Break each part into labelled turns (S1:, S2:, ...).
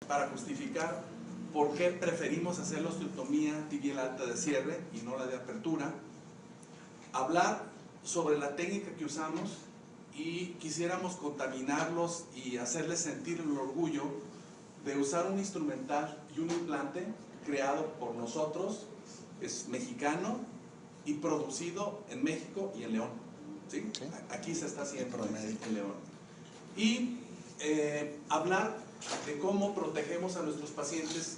S1: para justificar por qué preferimos hacer la osteotomía tibial alta de cierre y no la de apertura, hablar sobre la técnica que usamos y quisiéramos contaminarlos y hacerles sentir el orgullo de usar un instrumental y un implante creado por nosotros, es mexicano y producido en México y en León. ¿Sí? Sí. Aquí se está haciendo en León. Y hablar de cómo protegemos a nuestros pacientes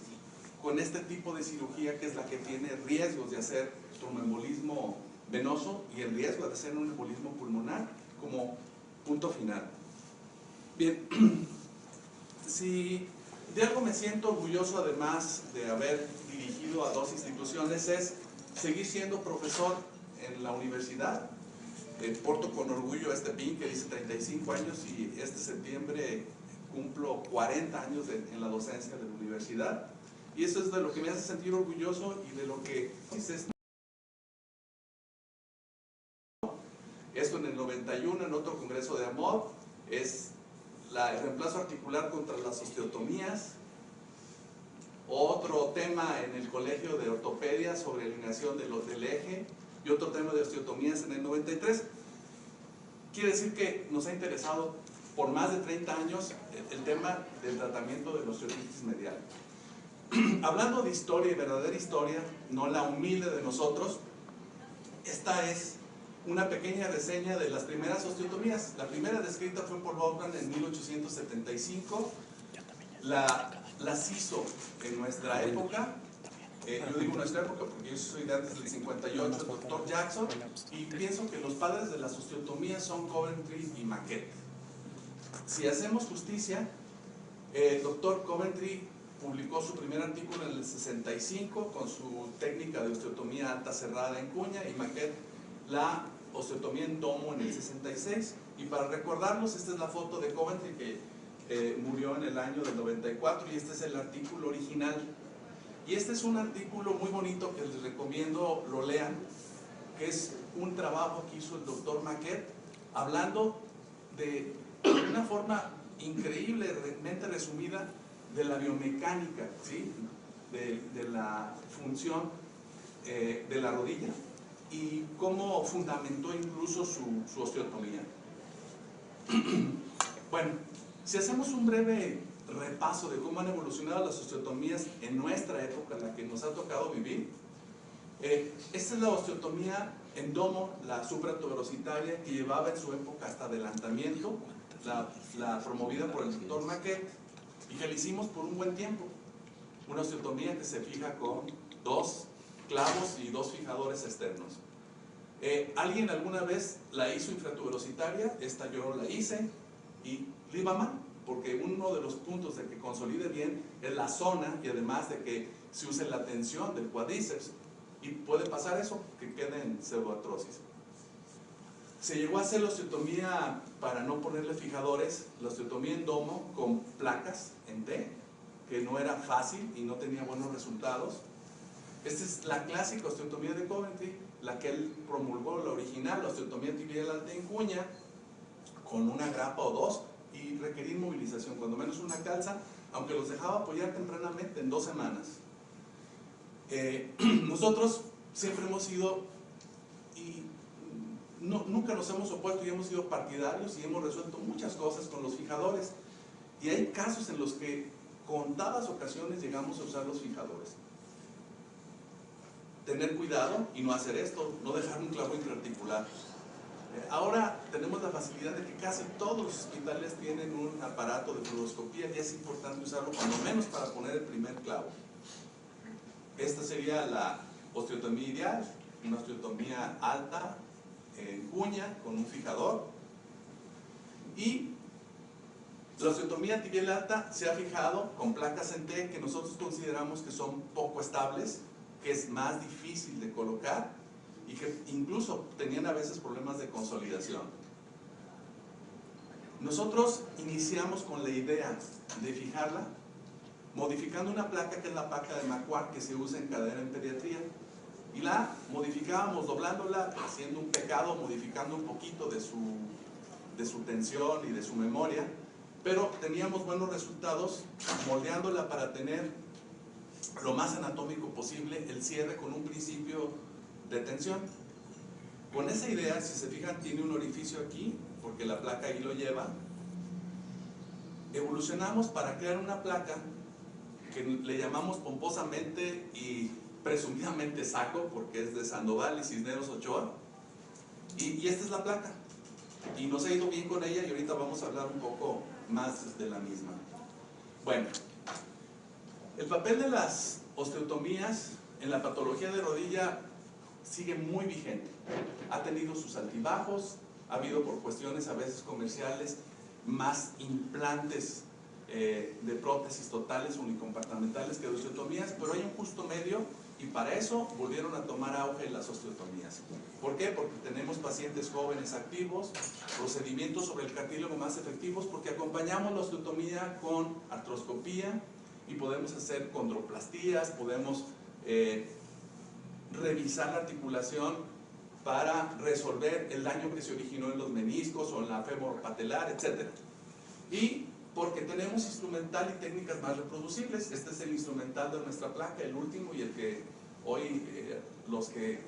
S1: con este tipo de cirugía, que es la que tiene riesgos de hacer tromboembolismo venoso y el riesgo de hacer un embolismo pulmonar como punto final. Bien, si de algo me siento orgulloso, además de haber dirigido a 2 instituciones, es seguir siendo profesor en la universidad. Porto con orgullo este PIN que dice 35 años y este septiembre cumplo 40 años en la docencia de la universidad, y eso es de lo que me hace sentir orgulloso y de lo que dices. Esto en el 91, en otro congreso de AMOD, es el reemplazo articular contra las osteotomías. Otro tema en el colegio de ortopedia sobre eliminación del eje, y otro tema de osteotomías en el 93. Quiere decir que nos ha interesado por más de 30 años el tema del tratamiento de la osteoartritis medial. Hablando de historia y verdadera historia, no la humilde de nosotros, esta es una pequeña reseña de las primeras osteotomías. La primera descrita fue por Bogdan en 1875. Las hizo en nuestra época. Yo digo nuestra época porque yo soy de antes del 58, el doctor Jackson, y pienso que los padres de las osteotomías son Coventry y Maquet. Si hacemos justicia, el doctor Coventry publicó su primer artículo en el 65 con su técnica de osteotomía alta cerrada en cuña, y Maquet la osteotomía en domo en el 66. Y para recordarlos, esta es la foto de Coventry que murió en el año del 94, y este es el artículo original. Y este es un artículo muy bonito que les recomiendo lo lean, que es un trabajo que hizo el doctor Maquet, hablando de una forma increíblemente resumida de la biomecánica, ¿sí? de la función de la rodilla, y cómo fundamentó incluso su osteotomía. Bueno, si hacemos un breve repaso de cómo han evolucionado las osteotomías en nuestra época, en la que nos ha tocado vivir, esta es la osteotomía en domo, la supratuberositaria, que llevaba en su época hasta adelantamiento, la promovida por el doctor Maquet, y que la hicimos por un buen tiempo. Una osteotomía que se fija con 2 clavos y 2 fijadores externos. ¿Alguien alguna vez la hizo infratuberositaria? Esta yo la hice y le iba mal, porque uno de los puntos de que consolide bien es la zona, y además de que se use la tensión del cuádriceps, y puede pasar eso, que quede en pseudoartrosis. Se llegó a hacer la osteotomía para no ponerle fijadores, la osteotomía en domo con placas en T, que no era fácil y no tenía buenos resultados. Esta es la clásica osteotomía de Coventry, la que él promulgó, la original, la osteotomía tibial alta en cuña, con una grapa o 2, y requería inmovilización, cuando menos una calza, aunque los dejaba apoyar tempranamente en 2 semanas. Nosotros siempre hemos sido, y nunca nos hemos opuesto, y hemos sido partidarios y hemos resuelto muchas cosas con los fijadores, y hay casos en los que contadas ocasiones llegamos a usar los fijadores. Tener cuidado y no hacer esto, no dejar un clavo intraarticular. Ahora tenemos la facilidad de que casi todos los hospitales tienen un aparato de fluoroscopía, y es importante usarlo cuando menos para poner el primer clavo. Esta sería la osteotomía ideal, una osteotomía alta en cuña con un fijador. Y la osteotomía tibial alta se ha fijado con placas en T, que nosotros consideramos que son poco estables, que es más difícil de colocar, y que incluso tenían a veces problemas de consolidación. Nosotros iniciamos con la idea de fijarla modificando una placa, que es la placa de Marquardt, que se usa en cadera en pediatría, y la modificábamos doblándola, haciendo un pecado, modificando un poquito de su tensión y de su memoria, pero teníamos buenos resultados moldeándola para tener lo más anatómico posible el cierre con un principio de tensión. Con esa idea, si se fijan, tiene un orificio aquí, porque la placa ahí lo lleva. Evolucionamos para crear una placa que le llamamos pomposamente y presumidamente Saco, porque es de Sandoval y Cisneros Ochoa, y esta es la placa, y nos ha ido bien con ella, y ahorita vamos a hablar un poco más de la misma. Bueno, el papel de las osteotomías en la patología de rodilla sigue muy vigente. Ha tenido sus altibajos, ha habido, por cuestiones a veces comerciales, más implantes de prótesis totales unicompartimentales que de osteotomías, pero hay un justo medio, y para eso volvieron a tomar auge las osteotomías. ¿Por qué? Porque tenemos pacientes jóvenes activos, procedimientos sobre el cartílago más efectivos, porque acompañamos la osteotomía con artroscopía y podemos hacer condroplastías, podemos revisar la articulación para resolver el daño que se originó en los meniscos o en la femoropatelar, etc. Y porque tenemos instrumental y técnicas más reproducibles. Este es el instrumental de nuestra placa, el último, y el que hoy los que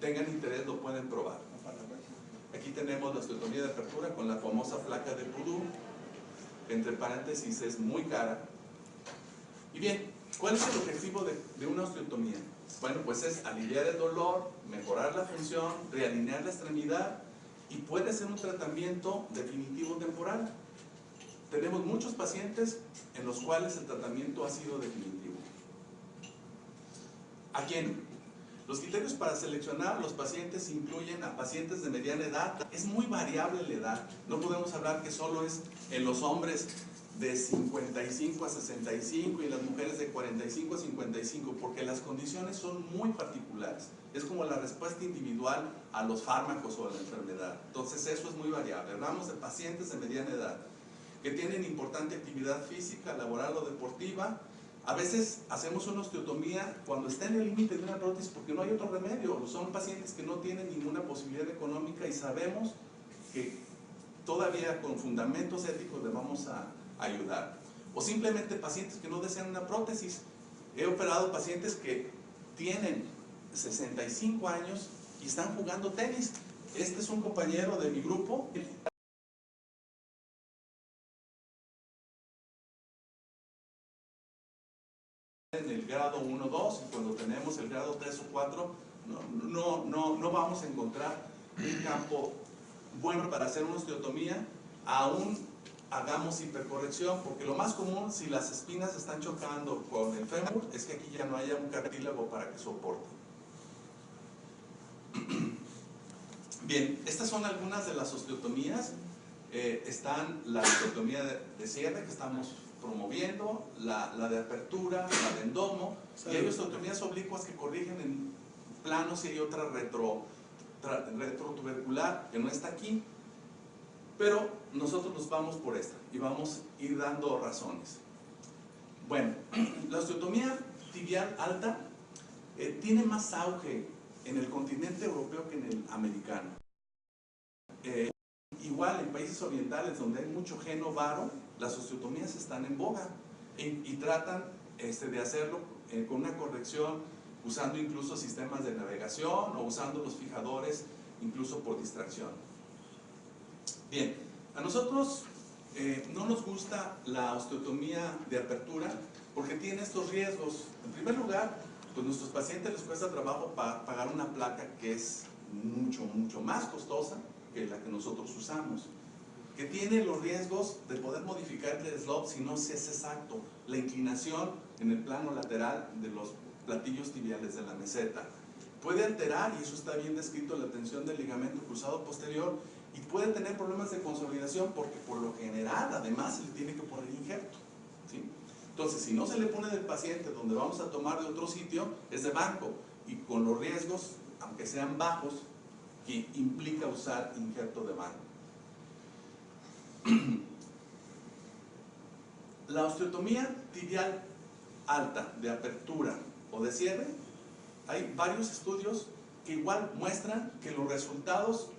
S1: tengan interés lo pueden probar. Aquí tenemos la osteotomía de apertura con la famosa placa de Purdue, que entre paréntesis es muy cara. Y bien, ¿cuál es el objetivo de una osteotomía? Bueno, pues es aliviar el dolor, mejorar la función, realinear la extremidad, y puede ser un tratamiento definitivo temporal. Tenemos muchos pacientes en los cuales el tratamiento ha sido definitivo. ¿A quién? Los criterios para seleccionar los pacientes incluyen a pacientes de mediana edad. Es muy variable la edad. No podemos hablar que solo es en los hombres de 55 a 65 y en las mujeres de 45 a 55, porque las condiciones son muy particulares. Es como la respuesta individual a los fármacos o a la enfermedad. Entonces eso es muy variable. Hablamos de pacientes de mediana edad que tienen importante actividad física, laboral o deportiva. A veces hacemos una osteotomía cuando está en el límite de una prótesis porque no hay otro remedio. Son pacientes que no tienen ninguna posibilidad económica y sabemos que todavía con fundamentos éticos le vamos a ayudar. O simplemente pacientes que no desean una prótesis. He operado pacientes que tienen 65 años y están jugando tenis. Este es un compañero de mi grupo. En el grado 1, 2, y cuando tenemos el grado 3 o 4 no vamos a encontrar un campo bueno para hacer una osteotomía, aún hagamos hipercorrección, porque lo más común, si las espinas están chocando con el fémur, es que aquí ya no haya un cartílago para que soporte. Bien, estas son algunas de las osteotomías. Están la osteotomía de cierre que estamos promoviendo, la de apertura, la de endomo, y hay osteotomías oblicuas que corrigen en planos, y hay otra retrotubercular que no está aquí, pero nosotros nos vamos por esta y vamos a ir dando razones. Bueno, la osteotomía tibial alta tiene más auge en el continente europeo que en el americano. Igual en países orientales donde hay mucho geno varo, las osteotomías están en boga y tratan de hacerlo con una corrección usando incluso sistemas de navegación o usando los fijadores incluso por distracción. Bien, a nosotros no nos gusta la osteotomía de apertura porque tiene estos riesgos. En primer lugar, pues a nuestros pacientes les cuesta trabajo pagar una placa que es mucho más costosa que la que nosotros usamos, que tiene los riesgos de poder modificar el slope si no se es exacto, la inclinación en el plano lateral de los platillos tibiales de la meseta. Puede alterar, y eso está bien descrito, la tensión del ligamento cruzado posterior, y puede tener problemas de consolidación porque por lo general además se le tiene que poner injerto, ¿sí? Entonces, si no se le pone del paciente donde vamos a tomar de otro sitio, es de banco, y con los riesgos, aunque sean bajos, que implica usar injerto de banco. La osteotomía tibial alta, de apertura o de cierre, hay varios estudios que igual muestran que los resultados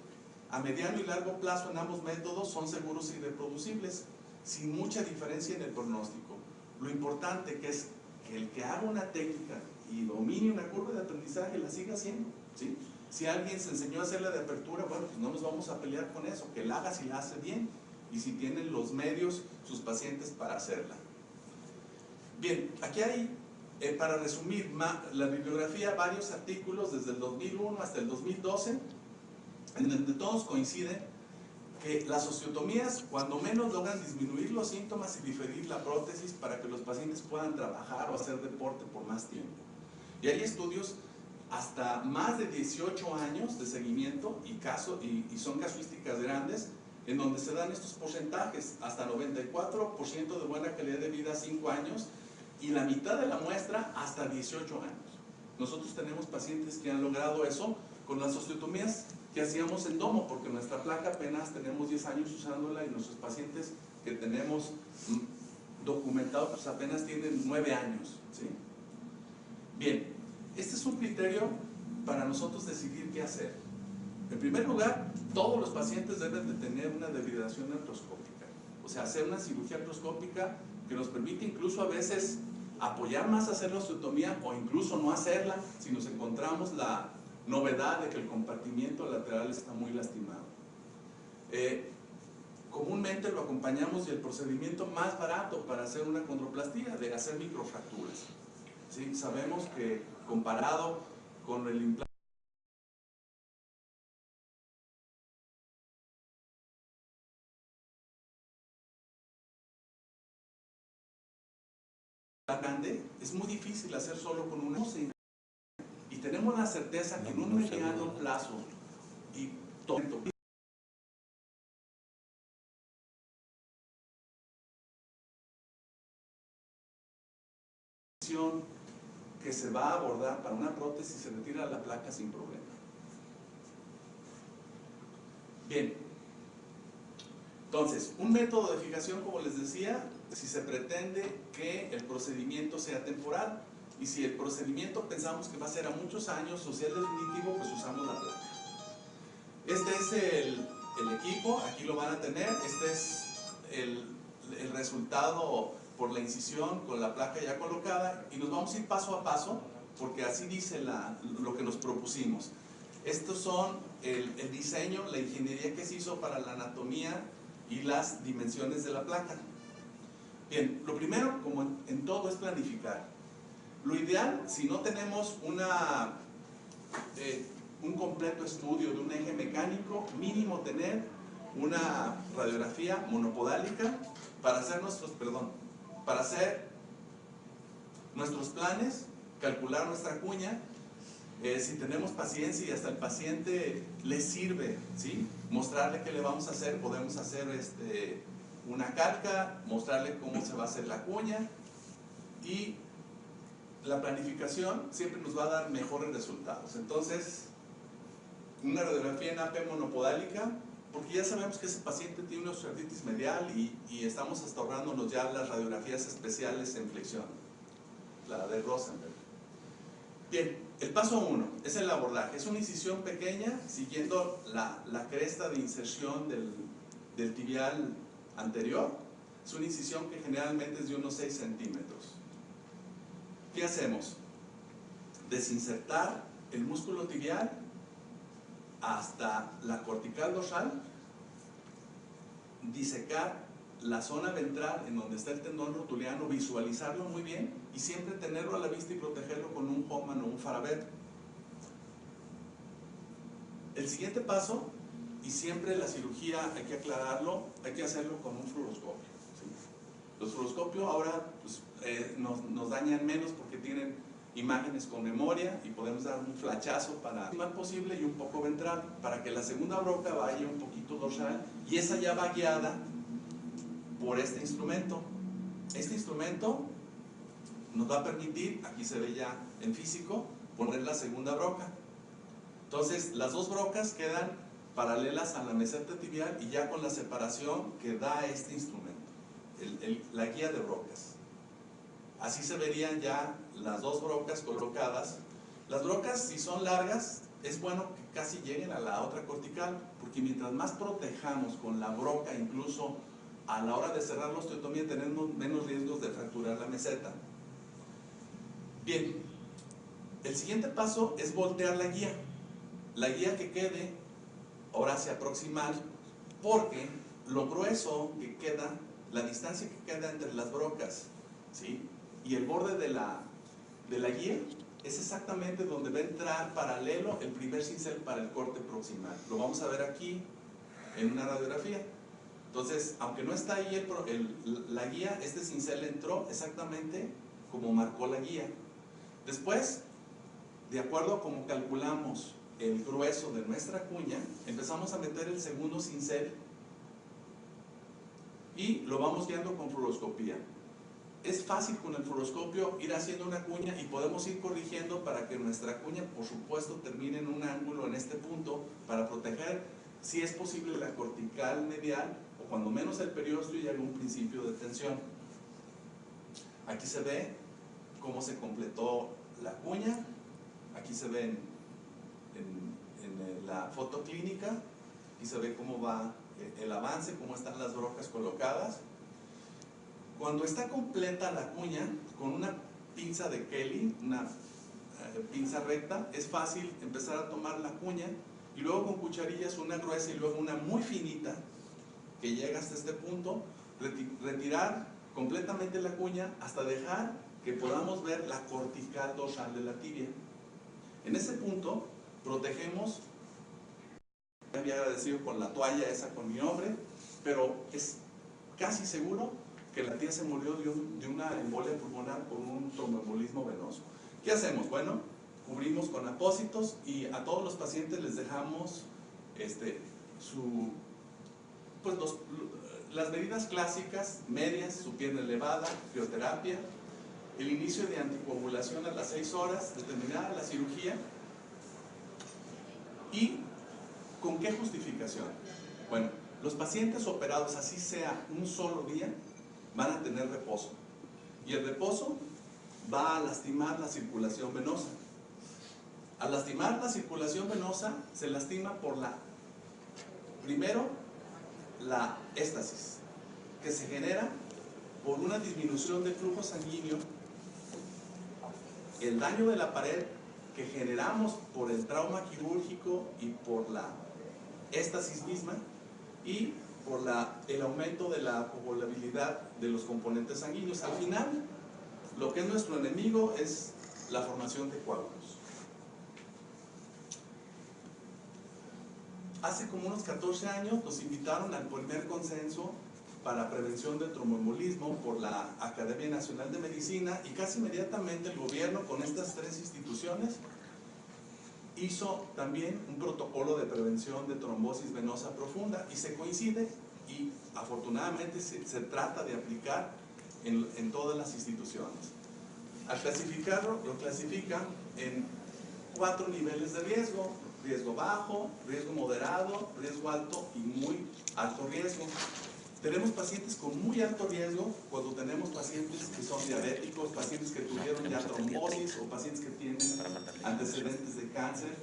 S1: a mediano y largo plazo en ambos métodos son seguros y reproducibles. sin mucha diferencia en el pronóstico. Lo importante que es que el que haga una técnica y domine una curva de aprendizaje la siga haciendo, ¿sí? Si alguien se enseñó a hacerla de apertura, bueno, pues no nos vamos a pelear con eso, que la haga si la hace bien y si tienen los medios sus pacientes para hacerla. Bien, aquí hay, para resumir la bibliografía, varios artículos desde el 2001 hasta el 2012, en donde todos coinciden que las osteotomías cuando menos logran disminuir los síntomas y diferir la prótesis para que los pacientes puedan trabajar o hacer deporte por más tiempo. Y hay estudios hasta más de 18 años de seguimiento y son casuísticas grandes en donde se dan estos porcentajes, hasta 94% de buena calidad de vida a 5 años y la mitad de la muestra hasta 18 años. Nosotros tenemos pacientes que han logrado eso con las osteotomías que hacíamos en domo, porque nuestra placa apenas tenemos 10 años usándola y nuestros pacientes que tenemos documentados pues apenas tienen 9 años, ¿sí? Bien, este es un criterio para nosotros decidir qué hacer. En primer lugar, todos los pacientes deben de tener una debridación artroscópica, o sea, hacer una cirugía artroscópica que nos permite incluso a veces apoyar más a hacer la osteotomía o incluso no hacerla si nos encontramos la novedad de que el compartimiento lateral está muy lastimado. Comúnmente lo acompañamos del procedimiento más barato para hacer una condroplastía, de hacer microfracturas, ¿sí? Sabemos que comparado con el implante grande, es muy difícil hacer solo con una. Y tenemos la certeza que en un mediano plazo y todo que se va a abordar para una prótesis se retira la placa sin problema. Bien, entonces, un método de fijación, como les decía, si se pretende que el procedimiento sea temporal, y si el procedimiento pensamos que va a ser a muchos años o sea definitivo, pues usamos la placa. Este es el equipo, aquí lo van a tener, este es el resultado por la incisión con la placa ya colocada, y nos vamos a ir paso a paso, porque así dice lo que nos propusimos. Estos son el diseño, la ingeniería que se hizo para la anatomía y las dimensiones de la placa. Bien, lo primero, como en todo, es planificar. Lo ideal, si no tenemos un completo estudio de un eje mecánico, mínimo tener una radiografía monopodálica para hacer nuestros planes, calcular nuestra cuña. Si tenemos paciencia y hasta el paciente le sirve, ¿sí? Mostrarle qué le vamos a hacer, podemos hacer una calca, mostrarle cómo se va a hacer la cuña, y la planificación siempre nos va a dar mejores resultados. Entonces, una radiografía en AP monopodálica, porque ya sabemos que ese paciente tiene una osteoartritis medial y estamos hasta ahorrándonos ya las radiografías especiales en flexión, la de Rosenberg. Bien, el paso 1 es el abordaje. Es una incisión pequeña siguiendo la cresta de inserción del tibial anterior. Es una incisión que generalmente es de unos 6 centímetros. ¿Qué hacemos? Desinsertar el músculo tibial hasta la cortical dorsal, disecar la zona ventral en donde está el tendón rotuliano, visualizarlo muy bien y siempre tenerlo a la vista y protegerlo con un Hoffman o un Farabet. El siguiente paso, y siempre la cirugía hay que aclararlo, hay que hacerlo con un fluoroscopio, ¿sí? Los fluoroscopios ahora pues, nos dañan menos porque tienen imágenes con memoria y podemos dar un flachazo para lo más posible y un poco ventral, para que la segunda broca vaya un poquito dorsal, y esa ya va guiada por este instrumento. Este instrumento nos va a permitir, aquí se ve ya en físico, poner la segunda broca. Entonces las dos brocas quedan paralelas a la meseta tibial y ya con la separación que da este instrumento, la guía de brocas. Así se verían ya las dos brocas colocadas. Las brocas, si son largas, es bueno que casi lleguen a la otra cortical, porque mientras más protejamos con la broca incluso a la hora de cerrar la osteotomía tenemos menos riesgos de fracturar la meseta. Bien, el siguiente paso es voltear la guía. La guía que quede ahora hacia proximal, porque lo grueso que queda, la distancia que queda entre las brocas, ¿sí?, y el borde de la guía es exactamente donde va a entrar paralelo el primer cincel para el corte proximal. Lo vamos a ver aquí en una radiografía. Entonces, aunque no está ahí la guía, este cincel entró exactamente como marcó la guía. Después, de acuerdo a cómo calculamos el grueso de nuestra cuña, empezamos a meter el segundo cincel y lo vamos guiando con fluoroscopía. Es fácil con el fluoroscopio ir haciendo una cuña y podemos ir corrigiendo para que nuestra cuña, por supuesto, termine en un ángulo en este punto para proteger, si es posible, la cortical medial o cuando menos el periósteo y algún principio de tensión. Aquí se ve cómo se completó la cuña, aquí se ve en la foto clínica, aquí se ve cómo va el avance, cómo están las brocas colocadas. Cuando está completa la cuña, con una pinza de Kelly, una pinza recta, es fácil empezar a tomar la cuña y luego con cucharillas, una gruesa y luego una muy finita que llega hasta este punto, retirar completamente la cuña hasta dejar que podamos ver la cortical dorsal de la tibia. En ese punto protegemos, me había agradecido con la toalla esa con mi nombre, pero es casi seguro que la tía se murió de una embolia pulmonar por un tromboembolismo venoso. ¿Qué hacemos? Bueno, cubrimos con apósitos y a todos los pacientes les dejamos las medidas clásicas, medias, su pierna elevada, crioterapia, el inicio de anticoagulación a las 6 horas, determinada la cirugía. ¿Y con qué justificación? Bueno, los pacientes operados, así sea un solo día, van a tener reposo. Y el reposo va a lastimar la circulación venosa. Al lastimar la circulación venosa, se lastima por primero, la éstasis, que se genera por una disminución del flujo sanguíneo, el daño de la pared que generamos por el trauma quirúrgico y por la éstasis misma, y por el aumento de la coagulabilidad de los componentes sanguíneos. Al final, lo que es nuestro enemigo es la formación de coágulos. Hace como unos 14 años nos invitaron al primer consenso para prevención del tromboembolismo por la Academia Nacional de Medicina, y casi inmediatamente el gobierno, con estas 3 instituciones, hizo también un protocolo de prevención de trombosis venosa profunda, y se coincide y afortunadamente se trata de aplicar en todas las instituciones. Al clasificarlo, lo clasifican en 4 niveles de riesgo: riesgo bajo, riesgo moderado, riesgo alto y muy alto riesgo. Tenemos pacientes con muy alto riesgo cuando tenemos pacientes que son diabéticos, pacientes que tuvieron ya trombosis o pacientes que tienen antecedentes de cáncer,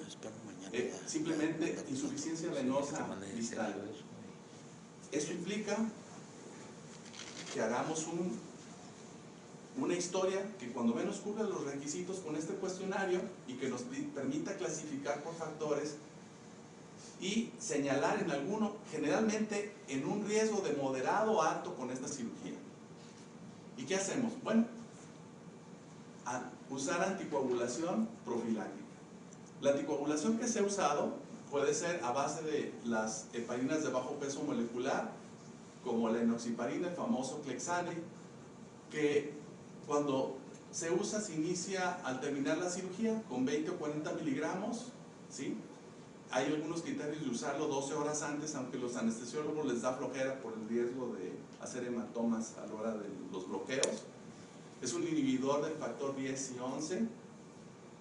S1: simplemente insuficiencia venosa distal. Esto implica que hagamos una historia que cuando menos cubra los requisitos con este cuestionario y que nos permita clasificar por factores y señalar en alguno, generalmente en un riesgo de moderado o alto con esta cirugía. ¿Y qué hacemos? Bueno, usar anticoagulación profiláctica. La anticoagulación que se ha usado puede ser a base de las heparinas de bajo peso molecular, como la enoxaparina, el famoso Clexane, que cuando se usa se inicia al terminar la cirugía con 20 o 40 miligramos, ¿sí? Hay algunos criterios de usarlo 12 horas antes, aunque los anestesiólogos les da flojera por el riesgo de hacer hematomas a la hora de los bloqueos. Es un inhibidor del factor 10 y 11.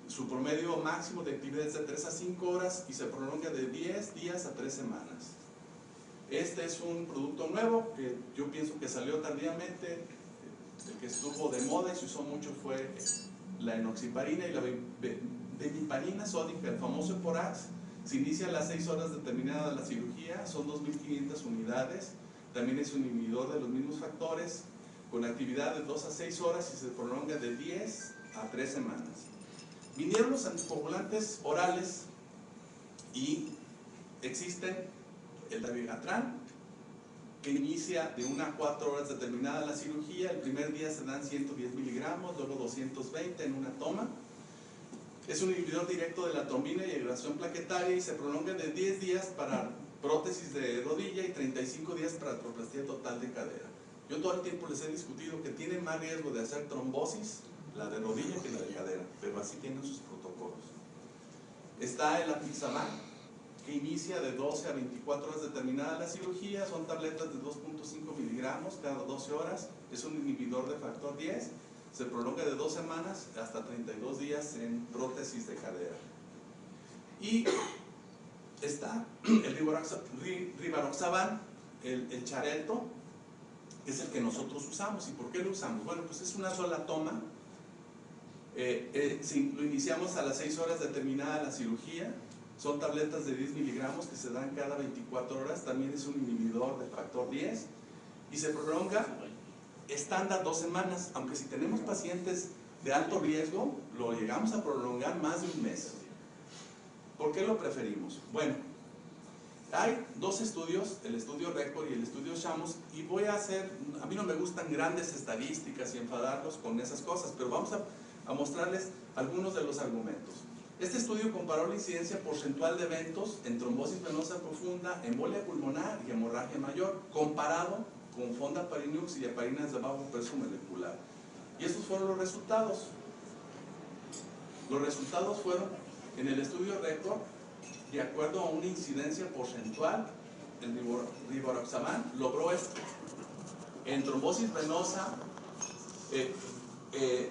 S1: Su promedio máximo de actividad es de 3 a 5 horas y se prolonga de 10 días a 3 semanas. Este es un producto nuevo que yo pienso que salió tardíamente, el que estuvo de moda y se usó mucho fue la enoxaparina y la bemiparina sódica, el famoso Eporax. Se inicia a las 6 horas de terminada la cirugía, son 2.500 unidades, también es un inhibidor de los mismos factores, con actividad de 2 a 6 horas y se prolonga de 10 a 3 semanas. Vinieron los anticoagulantes orales y existen el dabigatran, que inicia de 1 a 4 horas determinada la cirugía. El primer día se dan 110 miligramos, luego 220 en una toma. Es un inhibidor directo de la trombina y agregación plaquetaria y se prolonga de 10 días para prótesis de rodilla y 35 días para artroplastía total de cadera. Yo todo el tiempo les he discutido que tienen más riesgo de hacer trombosis la de rodilla que la de cadera, pero así tienen sus protocolos. Está el apixaban, que inicia de 12 a 24 horas determinada la cirugía, son tabletas de 2.5 miligramos cada 12 horas, es un inhibidor de factor 10, se prolonga de 2 semanas hasta 32 días en prótesis de cadera. Y está el rivaroxaban, el Xarelto, que es el que nosotros usamos. ¿Y por qué lo usamos? Bueno, pues es una sola toma. Lo iniciamos a las 6 horas determinada la cirugía. Son tabletas de 10 miligramos que se dan cada 24 horas. También es un inhibidor de factor 10. Y se prolonga estándar 2 semanas. Aunque si tenemos pacientes de alto riesgo, lo llegamos a prolongar más de un mes. ¿Por qué lo preferimos? Bueno, hay 2 estudios, el estudio RECORD y el estudio Shamus, y voy a hacer, a mí no me gustan grandes estadísticas y enfadarlos con esas cosas, pero vamos a mostrarles algunos de los argumentos. Este estudio comparó la incidencia porcentual de eventos en trombosis venosa profunda, embolia pulmonar y hemorragia mayor, comparado con fondaparinux y heparinas de bajo peso molecular. Y estos fueron los resultados. Los resultados fueron, en el estudio RECORD, de acuerdo a una incidencia porcentual, el rivaroxaban logró esto. En trombosis venosa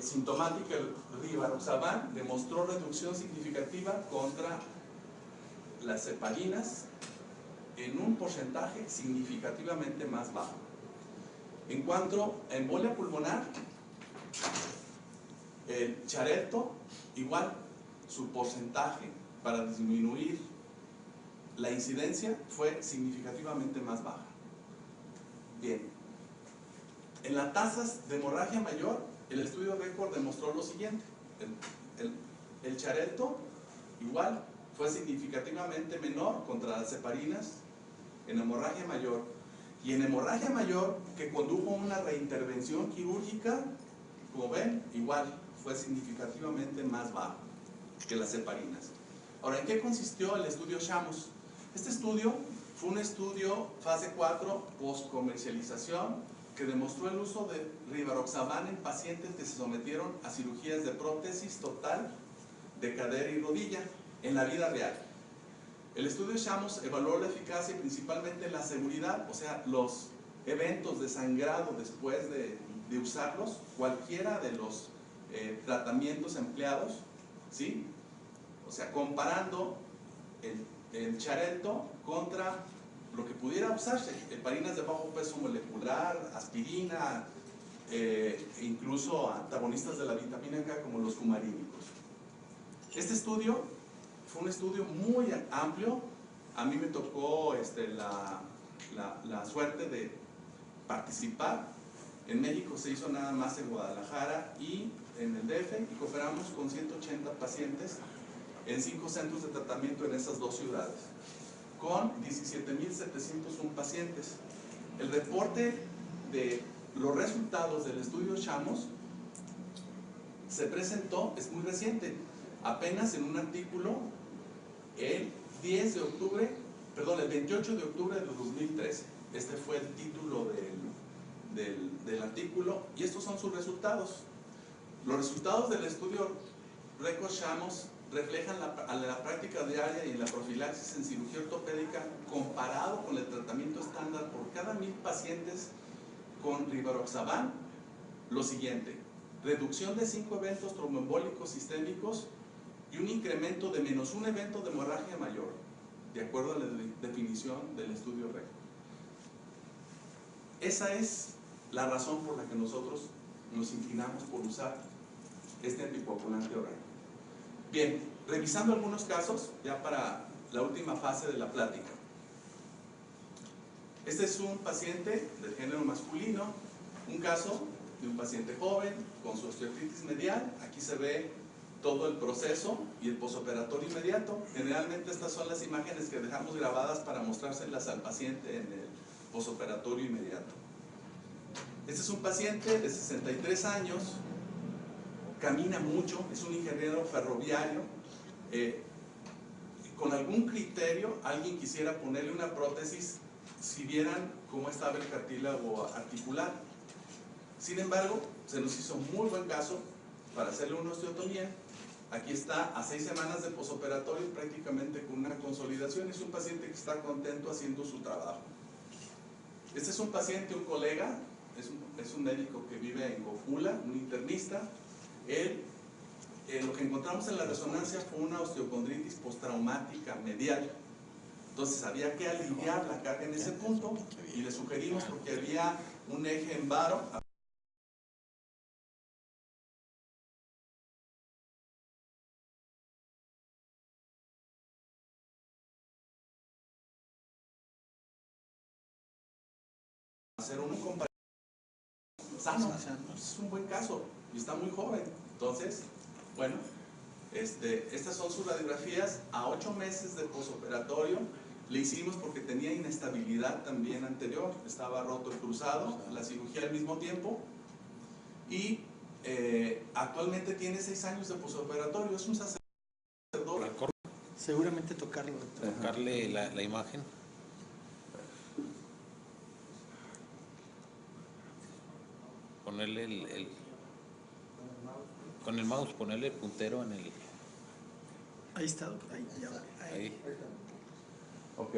S1: sintomática, el rivaroxaban demostró reducción significativa contra las heparinas en un porcentaje significativamente más bajo. En cuanto a embolia pulmonar, el Xarelto, igual, su porcentaje para disminuir la incidencia fue significativamente más baja. Bien, en las tasas de hemorragia mayor, el estudio RECORD demostró lo siguiente. El Xarelto, igual, fue significativamente menor contra las heparinas en hemorragia mayor. Y en hemorragia mayor, que condujo a una reintervención quirúrgica, como ven, igual, fue significativamente más bajo que las heparinas. Ahora, ¿en qué consistió el estudio Shamus? Este estudio fue un estudio fase 4 post-comercialización que demostró el uso de rivaroxaban en pacientes que se sometieron a cirugías de prótesis total de cadera y rodilla en la vida real. El estudio Shamus evaluó la eficacia principalmente en la seguridad, o sea, los eventos de sangrado después de usarlos, cualquiera de los tratamientos empleados, ¿sí? O sea, comparando el Xarelto contra lo que pudiera usarse, heparinas de bajo peso molecular, aspirina, incluso antagonistas de la vitamina K como los fumarínicos. Este estudio fue un estudio muy amplio. A mí me tocó la suerte de participar. En México se hizo nada más en Guadalajara y en el DF, y cooperamos con 180 pacientes en 5 centros de tratamiento en esas 2 ciudades, con 17.701 pacientes. El reporte de los resultados del estudio Shamus se presentó, es muy reciente, apenas en un artículo el 28 de octubre de 2013. Este fue el título del artículo, y estos son sus resultados. Los resultados del estudio RECORD Shamus reflejan la práctica diaria y la profilaxis en cirugía ortopédica comparado con el tratamiento estándar por cada 1000 pacientes con rivaroxaban. Lo siguiente: reducción de 5 eventos tromboembólicos sistémicos y un incremento de -1 evento de hemorragia mayor, de acuerdo a la definición del estudio RECORD. Esa es la razón por la que nosotros nos inclinamos por usar este anticoagulante oral. Bien, revisando algunos casos, ya para la última fase de la plática. Este es un paciente del género masculino, un caso de un paciente joven con su osteoartritis medial. Aquí se ve todo el proceso y el posoperatorio inmediato. Generalmente estas son las imágenes que dejamos grabadas para mostrárselas al paciente en el posoperatorio inmediato. Este es un paciente de 63 años, camina mucho, es un ingeniero ferroviario. Con algún criterio, alguien quisiera ponerle una prótesis si vieran cómo estaba el cartílago articular. Sin embargo, se nos hizo muy buen caso para hacerle una osteotomía. Aquí está a 6 semanas de posoperatorio, prácticamente con una consolidación. Es un paciente que está contento haciendo su trabajo. Este es un paciente, un colega, es un médico que vive en Cojula, un internista. Él, lo que encontramos en la resonancia fue una osteocondritis postraumática medial. Entonces había que aliviar la carga en ese punto y le sugerimos, porque había un eje en varo, hacer un compañero sano. Es un buen caso y está muy joven. Entonces, bueno, estas son sus radiografías a 8 meses de posoperatorio. Le hicimos porque tenía inestabilidad también anterior, estaba roto el cruzado, la cirugía al mismo tiempo, y actualmente tiene 6 años de posoperatorio. Es un sacerdote.
S2: Seguramente tocarlo.
S3: Tocarle la imagen. Ponerle con el mouse, ponerle el puntero en el...
S2: Ahí está, ahí, ya va.
S3: Ahí.
S1: Ok.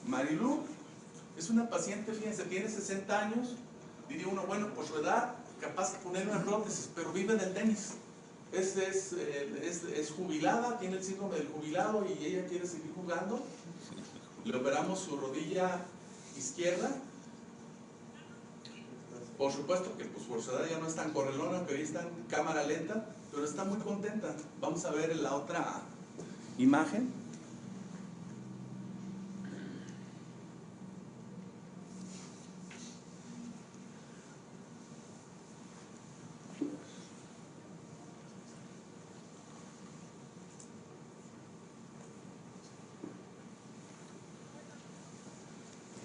S1: Marilu es una paciente, fíjense, tiene 60 años. Diría uno, bueno, por su edad, capaz de ponerle una prótesis, pero vive del tenis. Es jubilada, tiene el síndrome del jubilado y ella quiere seguir jugando. Le operamos su rodilla izquierda. Por supuesto que pues, por su edad ya no es tan correlona, que hoy está en cámara lenta, pero está muy contenta. Vamos a ver la otra imagen.